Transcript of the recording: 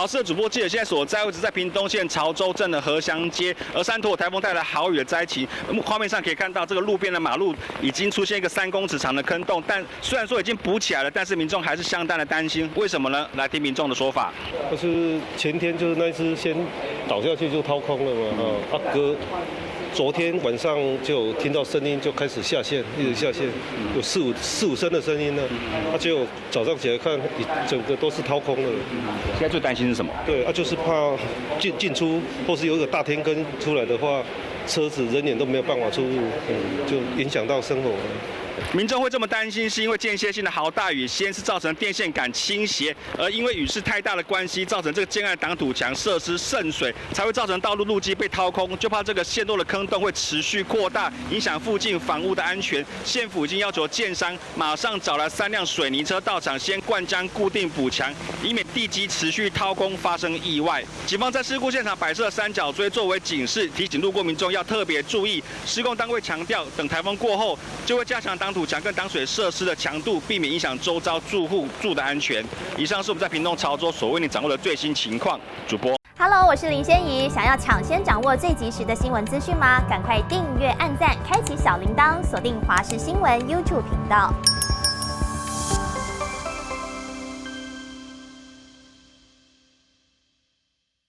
是主播记者现在所在位置在屏东县潮州镇的河乡街，而山陀台风带来豪雨的灾情，画面上可以看到这个路边的马路已经出现一个3公尺长的坑洞，但虽然说已经补起来了，但是民众还是相当的担心，为什么呢？来听民众的说法。就是前天就是那一只先倒下去就掏空了嘛，昨天晚上就听到声音就开始下线，一直下线，有四五声的声音呢。结果早上起来看，整个都是掏空了。现在最担心是什么？对就是怕进出，或是有一个大天坑出来的话，车子人员都没有办法出入，就影响到生活。民众会这么担心，是因为间歇性的豪大雨先是造成电线杆倾斜，而因为雨势太大的关系，造成这个建案挡土墙设施渗水，才会造成道路路基被掏空，就怕这个陷落的坑洞会持续扩大，影响附近房屋的安全。县府已经要求建商马上找来3辆水泥车到场，先灌浆固定补墙，以免地基持续掏空发生意外。警方在事故现场摆设3角锥作为警示，提醒路过民众要特别注意。施工单位强调，等台风过后，就会加强挡土墙跟挡水设施的强度，避免影响周遭住户住的安全。以上是我们在屏东潮州所为你掌握的最新情况。主播 ，Hello， 我是林仙怡。想要抢先掌握最及时的新闻资讯吗？赶快订阅、按赞、开启小铃铛，锁定华视新闻 YouTube 频道。